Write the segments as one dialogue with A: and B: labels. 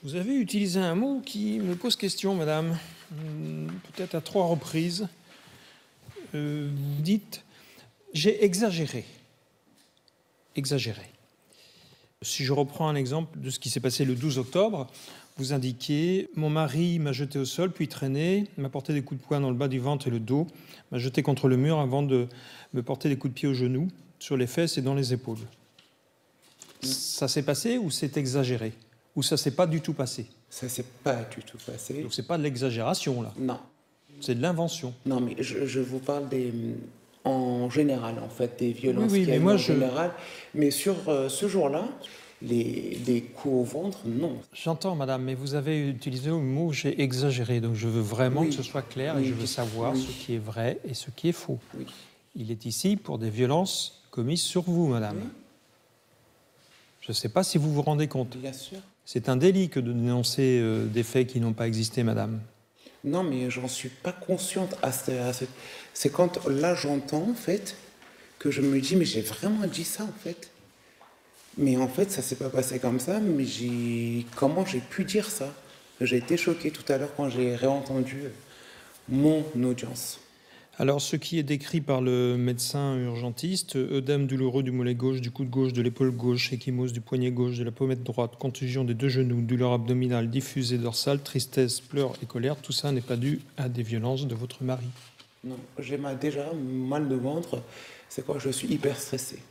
A: Vous avez utilisé un mot qui me pose question, madame, peut-être à 3 reprises. Vous dites « j'ai exagéré ». Exagéré. Si je reprends un exemple de ce qui s'est passé le 12 octobre, vous indiquez « mon mari m'a jeté au sol, puis traîné, m'a porté des coups de poing dans le bas du ventre et le dos, m'a jeté contre le mur avant de me porter des coups de pied aux genoux, sur les fesses et dans les épaules ». Ça s'est passé ou c'est exagéré? Ou ça s'est pas du tout passé?
B: Ça s'est pas du tout passé.
A: Donc c'est pas de l'exagération, là?
B: Non.
A: C'est de l'invention?
B: Non, mais je vous parle en général, en fait, des violences
A: oui,
B: qu'il y a
A: mais
B: eu
A: moi,
B: en général. Mais sur ce jour-là, les coups au ventre, non.
A: J'entends, madame, mais vous avez utilisé le mot « j'ai exagéré », donc je veux vraiment
B: Oui.
A: que ce soit clair et
B: Oui,
A: je veux savoir
B: oui.
A: ce qui est vrai et ce qui est faux.
B: Oui.
A: Il est ici pour des violences commises sur vous, madame.
B: Oui.
A: Je ne sais pas si vous vous rendez compte.
B: Bien sûr.
A: C'est un délit que de dénoncer des faits qui n'ont pas existé, madame.
B: Non, mais j'en suis pas consciente. C'est quand, là, j'entends, en fait, que je me dis, mais j'ai vraiment dit ça, en fait. Mais en fait, ça s'est pas passé comme ça, mais comment j'ai pu dire ça? J'ai été choquée tout à l'heure quand j'ai réentendu mon audience.
A: Alors, ce qui est décrit par le médecin urgentiste, œdème douloureux du mollet gauche, du coude gauche, de l'épaule gauche, échymose du poignet gauche, de la pommette droite, contusion des 2 genoux, douleur abdominale diffuse et dorsale, tristesse, pleurs et colère, tout ça n'est pas dû à des violences de votre mari.
B: Non, j'ai déjà mal de ventre, c'est quand je suis hyper stressée.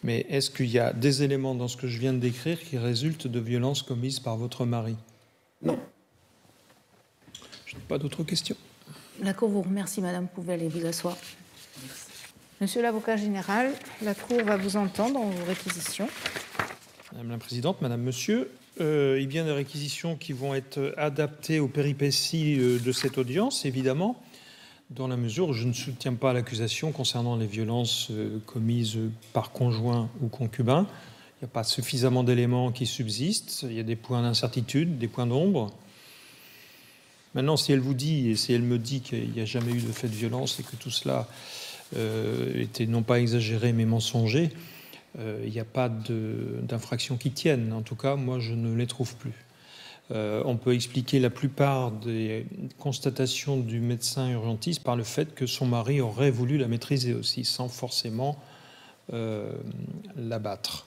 A: Mais est-ce qu'il y a des éléments dans ce que je viens de décrire qui résultent de violences commises par votre mari?
B: Non.
A: Je n'ai pas d'autres questions.
C: La Cour vous remercie, madame. Vous pouvez aller vous asseoir. Merci. Monsieur l'avocat général, la Cour va vous entendre dans vos réquisitions.
A: Madame la Présidente, Madame, Monsieur, il y a des réquisitions qui vont être adaptées aux péripéties de cette audience, évidemment, dans la mesure où je ne soutiens pas l'accusation concernant les violences commises par conjoint ou concubin. Il n'y a pas suffisamment d'éléments qui subsistent. Il y a des points d'incertitude, des points d'ombre. Maintenant, si elle vous dit, et si elle me dit qu'il n'y a jamais eu de fait de violence et que tout cela était non pas exagéré mais mensonger, il n'y a pas d'infraction qui tienne. En tout cas, moi, je ne les trouve plus. On peut expliquer la plupart des constatations du médecin urgentiste par le fait que son mari aurait voulu la maîtriser aussi, sans forcément l'abattre.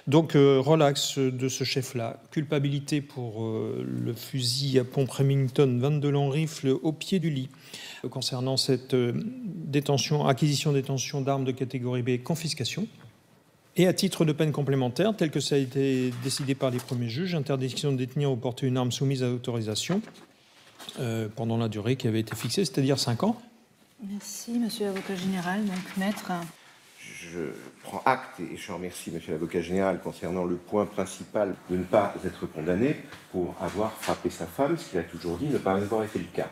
A: Donc, relax de ce chef-là. Culpabilité pour le fusil à pompe Remington 22 longs rifles au pied du lit. Concernant cette acquisition-détention d'armes de catégorie B, confiscation. Et à titre de peine complémentaire, tel que ça a été décidé par les premiers juges, interdiction de détenir ou porter une arme soumise à autorisation pendant la durée qui avait été fixée, c'est-à-dire 5 ans.
C: Merci, monsieur l'avocat général. Donc, maître...
D: Je prends acte et je remercie monsieur l'avocat général concernant le point principal de ne pas être condamné pour avoir frappé sa femme, ce qu'il a toujours dit ne pas avoir été le cas.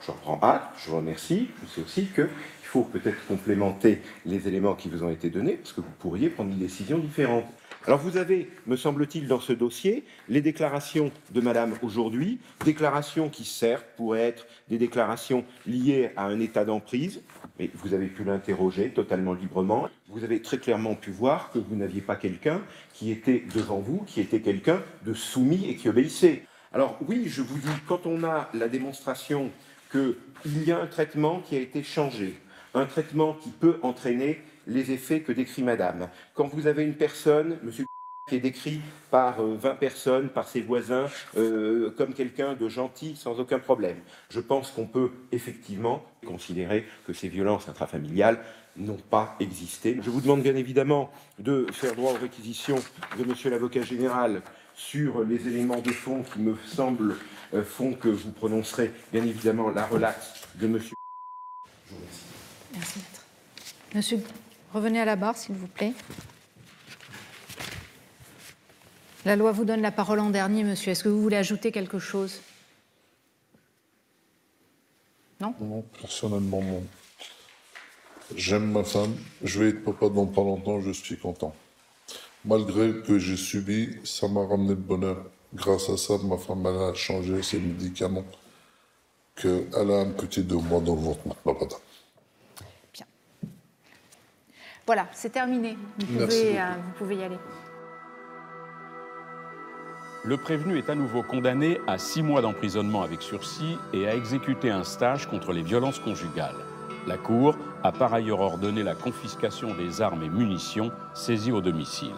D: Je reprends acte, je vous remercie. Je sais aussi qu'il faut peut-être complémenter les éléments qui vous ont été donnés, parce que vous pourriez prendre une décision différente. Alors vous avez, me semble-t-il, dans ce dossier, les déclarations de madame aujourd'hui, déclarations qui certes pourraient être des déclarations liées à un état d'emprise, mais vous avez pu l'interroger totalement librement. Vous avez très clairement pu voir que vous n'aviez pas quelqu'un qui était devant vous, qui était quelqu'un de soumis et qui obéissait. Alors oui, je vous dis, quand on a la démonstration qu'il y a un traitement qui a été changé, un traitement qui peut entraîner les effets que décrit madame. Quand vous avez une personne, monsieur, qui est décrit par 20 personnes, par ses voisins, comme quelqu'un de gentil, sans aucun problème, je pense qu'on peut effectivement considérer que ces violences intrafamiliales n'ont pas existé. Je vous demande bien évidemment de faire droit aux réquisitions de monsieur l'avocat général sur les éléments de fond qui me semblent font que vous prononcerez bien évidemment la relaxe de monsieur. Je vous remercie.
C: Merci, maître. Monsieur, revenez à la barre, s'il vous plaît. La loi vous donne la parole en dernier, monsieur. Est-ce que vous voulez ajouter quelque chose? Non?
E: Non, personnellement, non. J'aime ma femme, je vais être papa dans pas longtemps, je suis content. Malgré que j'ai subi, ça m'a ramené le bonheur. Grâce à ça, ma femme elle a changé ses médicaments qu'elle a un petit 2 mois dans le ventre.
C: Bien. Voilà, c'est terminé. Vous pouvez y aller.
F: Le prévenu est à nouveau condamné à 6 mois d'emprisonnement avec sursis et à exécuter un stage contre les violences conjugales. La Cour a par ailleurs ordonné la confiscation des armes et munitions saisies au domicile.